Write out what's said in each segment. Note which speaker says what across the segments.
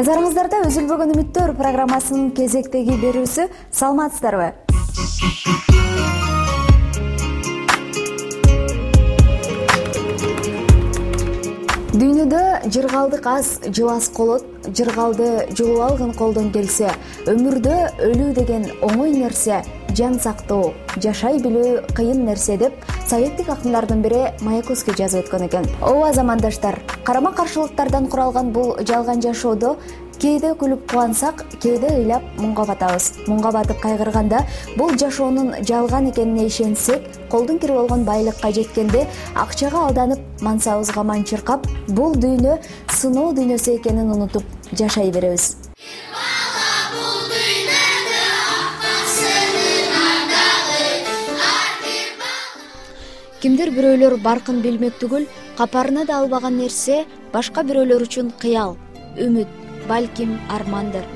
Speaker 1: Назарыңыздарда Үзүлбөгөн үмүттөр программасынын кезектеги берүүсү. Саламатсыздарбы? Дүйнөдө жыргалдык аз, жылас колот, жыргалды жулуп алган колдон келсе, өмүрдө өлүү деген оңой нерсе, жан сактоо, жашай билүү кыйын нерсе деп советтик акындардын бири Маяковский жазып өткөн экен. Ооба замандаштар, карама каршылыктардан куралган бул жалган жашоодо кээде күлүп кубансак, кээде ыйлап муңга батабыз. Муңга батып кайгырганда бул жашоонун жалган экенине ишенсек, колдун кири болгон байлыкка жеткенде акчага алданып, мансабыбызга манчыркап, бул дүйнө сыноо дүйнөсү экенин унутуп жашай беребиз. Кимдир бирөөлөр баркын билмек түгүл, капарына да албаган нерсе башка бирөөлөр үчүн кыял, үмүт, балким армандыр.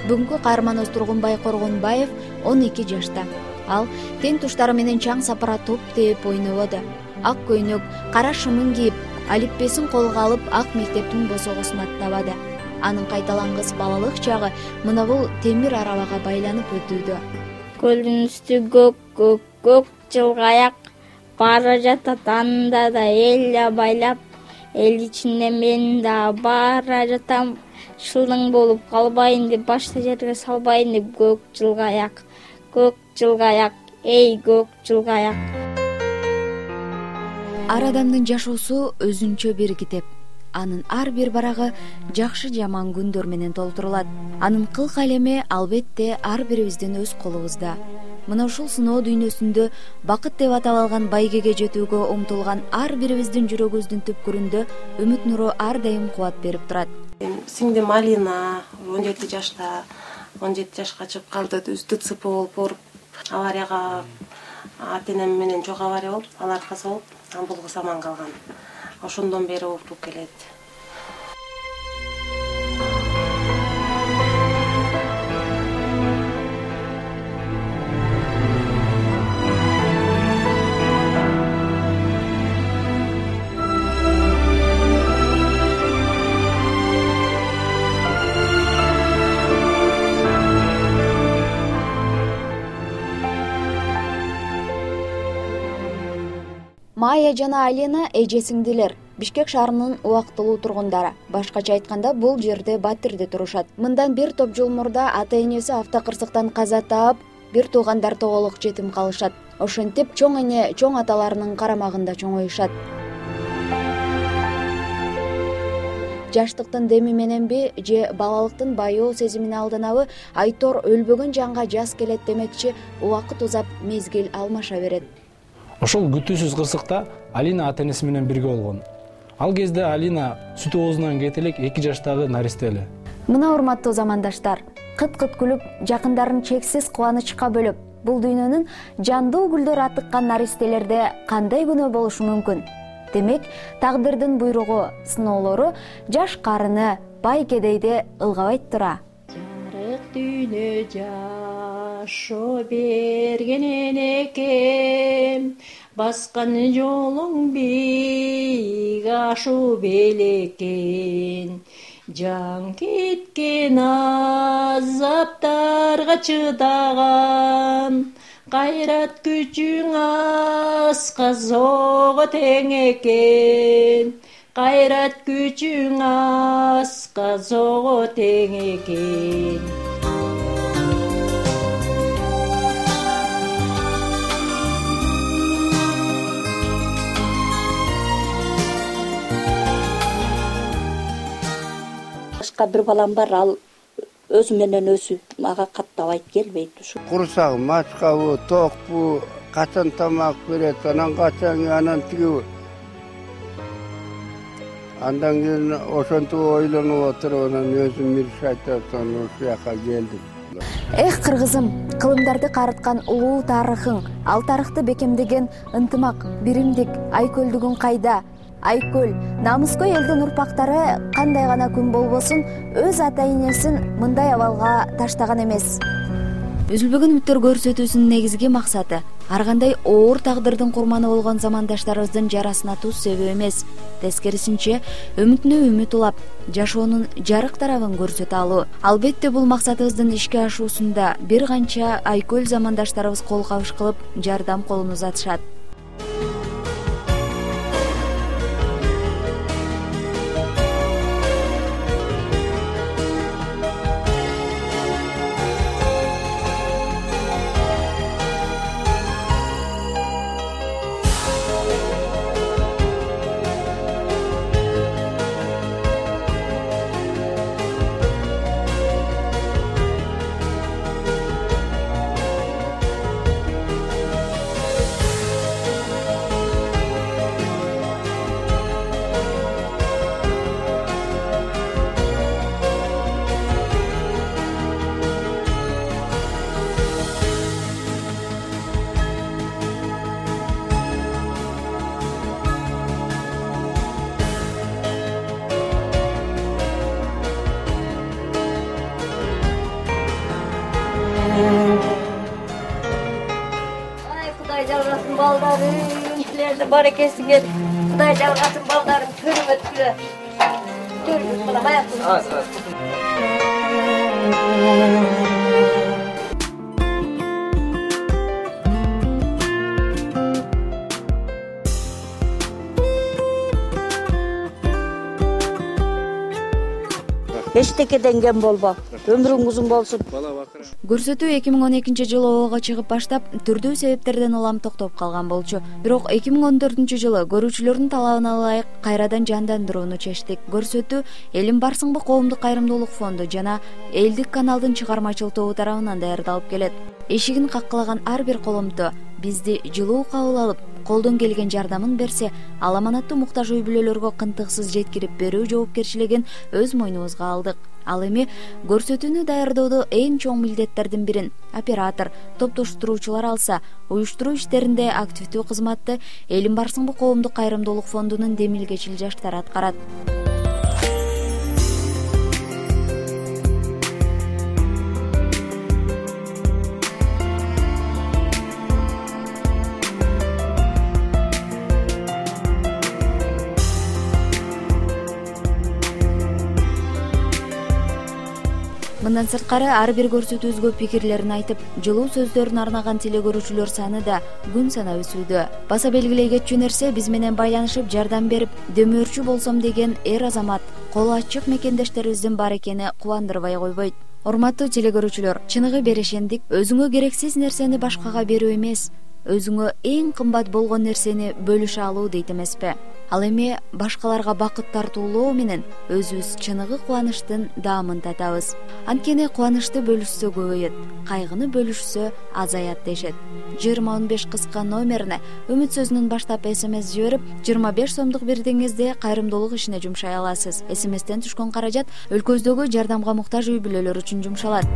Speaker 1: Бүгүнкү каарманыбыз Тургунбай Коргонбаев 12 жашта. Ал тең туштары менен чаң сапара топ тээп ойнободу. Ак көйнөк, кара шымын кийип, алиппесин колго алып, ак мектептин босогосун аттабады. Анын кайталангыс балалык чагы мына бул темир арабага байланып өтүүдө.
Speaker 2: Көлдүн үстү көк жылгаяк бара жатат, анда да эл байлап, эл ичинде мен да бара жатам. Шылдың болуп калбайын деп, башты жерге салбайын деп, көк жылгаяк, эй көк жылгаяк.
Speaker 1: Ар адамдын жашоосу өзүнчө бир китеп. Анын ар бир барагы жакшы жаман күндөр менен толтурулат. Анын кылк алеми албетте ар бирибиздин өз колубузда. Мына ушул сыноо дүйнөсүндө бакыт деп аталган байгеге жетүүгө умтулган ар бирибиздин жүрөгүбүздүн түпкүрүндө үмүт нуру ар дайым кубат берип турат.
Speaker 3: Сиңдим Алина 17 жашта, 17 жашка чыгып калды, ДЦП болуп ооруп, аварияга ата-энем менен жок авария болуп, алар каза болуп, амбулга аман калган. Ошондон бери ооруп келет.
Speaker 1: Майя жана Алина эже-сиңдилер, Бишкек шаарынын убактылуу тургундары. Башкача айтканда, бул жерде батирде турушат. Мындан бир топ жыл мурда ата-энеси автокырсыктан каза таап, бир туугандар тоголук жетим калышат. Ошентип чоң эне чоң аталарынын карамагында чоңоюшат. Жаштыктын деми мененби же балалыктын байоо сезимине алданабы, Айтор өлбөгөн жанга жаз келет демекчи, убакыт узап мезгил алмаша берет.
Speaker 4: Ошол күтүүсүз кырсыкта Алина ата-энеси менен бирге болгон. Ал кезде Алина сүт оозунан кете элек 2 жаштагы наристели.
Speaker 1: Мына урматтуу замандаштар, кыт-кыт күлүп, жакындарын чексиз кубанычка бөлөп, бул дүйнөнүн жандуу гүлдөр атыккан наристелерде кандай күнөө болушу мүмкүн? Демек, тагдырдын буйругу, сыноолору жаш карыны, бай кедейди ылгабайт тура.
Speaker 2: Жарык дүйнө жашоо берген энекем, баскан жолуң бийик ашуу белекен. Жан кеткен азаптарга чыдаган, кайрат күчүң аска зого тең экен. Кайрат күчүң аска зого тең экен.
Speaker 5: Башка бир балам бар, ал өзү менен өзү мага каттабайт, келбейт ушу.
Speaker 6: Курсак, мачкабы, токпу, качан тамак берет, анан качан, анан тиги. Андан кийин ошентип ойлонуп отуруп, анан өзүм миршайтып, ошол жака келдим.
Speaker 1: Эх, кыргызым, кылымдарды карыткан улуу тарыхың, ал тарыхты бекемдеген ынтымак, биримдик, айкөлдүгүң кайда? Айкөл, намыскөй элдин урпактары кандай гана күн болбосун, өз ата-энесин мындай абалга таштаган эмес. Үзүлбөгөн үмүттөр көрсөтүүсүнүн негизги максаты ар кандай оор тагдырдын курманы болгон замандаштарыбыздын жарасына туз себеп эмес, тескерисинче үмүтүнө үмүт улап, жашоонун жарык тарабын көрсөтө алуу. Албетте бул максатыбыздын ишке ашуусунда бир канча айкөл замандаштарыбыз кол кабыш кылып, жардам колун узатышат.
Speaker 7: Kuday javraсын baldarım, tilerde barekesine. Kuday javraсын baldarım, körüm ötküle. Körüm bana ayakta.
Speaker 5: Эчтекеден кем болбо. Өмүрүң узун болсун.
Speaker 1: Көрсөтүү 2012-жылы ого чыгып баштап, түрдүү себептерден улам токтоп калган болчу. Бирок 2014-жылы көрүүчүлөрдүн талабына ылайык кайрадан жандандырууну чечтик. Көрсөтүү Элим барсыңбы коомдук кайрымдуулук фонду жана Элдик каналдын чыгармачыл тобу тарабынан даярдалып келет. Эшигин каккылаган ар бир коломто бизди жылуу кабыл алып, колдон келген жардамын берсе, ал аманаттуу муктаж үй бүлөлөргө кынтыксыз жеткирип берүү жоопкерчилигин өз мойнубузга алдык. Ал эми көрсөтүүнү даярдоодо эң чоң милдеттердин бирин оператор, топтоштуруучулар алса, уюштуруу иштеринде активдүү кызматты Элим барсыңбы коомдук кайрымдуулук фондунун демилгечил жаштары аткарат. Мындан сырткары ар бир көрсөтүүбүзгө пикирлерин айтып, жылуу сөздөрүн арнаган телекөрүүчүлөр саны да күн санап өсүүдө. Баса белгилей кетчү нерсе, биз менен байланышып жардам берип, дөмөрчү болсом деген эр азамат, колу ачык мекендештерибиздин бар экени кубандырбай койбойт. Урматтуу телекөрүүчүлөр, чыныгы берешендик өзүңө керексиз нерсени башкага берүү эмес, өзүңө эң кымбат болгон нерсени бөлүшө алуу дейт эмеспи? Ал эми башкаларга бакыт тартуулоо менен өзүбүз чыныгы кубанычтын даамын татабыз. Анткени кубанычты бөлүшсө көбөйөт, кайгыны бөлүшсө азаят дешет. 2015 кыска номерине үмүт сөзүнөн баштап СМС жиберип, 25 сомдук бирдеңизди кайрымдуулук ишине жумшай аласыз. СМСтен түшкөн каражат өлкөбүздөгү жардамга муктаж үй бүлөлөр үчүн жумшалат.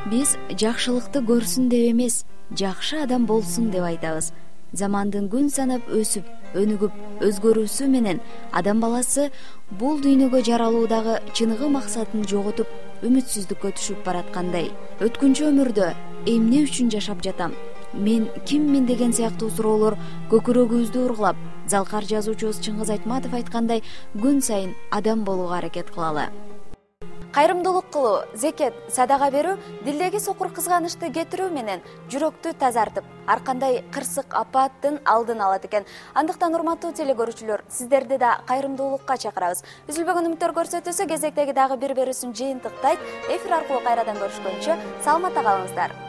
Speaker 1: Биз жакшылыкты көрсүн деп эмес, жакшы адам болсун деп айтабыз. Замандын күн санап өсүп, өнүгүп, өзгөрүүсү менен адам баласы бул дүйнөгө жаралуудагы чыныгы максатын жоготуп, үмүтсүздүккө түшүп бараткандай. Өткүнчү өмүрдө эмне үчүн жашап жатам? Мен киммин деген сыяктуу суроолор көкүрөгүбүздү ургулап, залкар жазуучубуз Чыңгыз Айтматов айткандай, күн сайын адам болууга аракет кылалы. Кайрымдуулук кылуу, зекет, садага берүү дилдеги сокур кызганычты кетирүү менен жүрөктү тазартып, ар кандай кырсык апааттын алдын алат экен. Андыктан урматтуу телекөрүүчүлөр, сиздерди да кайрымдуулукка чакырабыз. Үзүлбөгөн үмүттөр көрсөтүүсү кезектеги дагы бир берүүсүн жыйынтыктайт. Эфир аркылуу кайрадан көрүшкөнчө саламатта калыңыздар.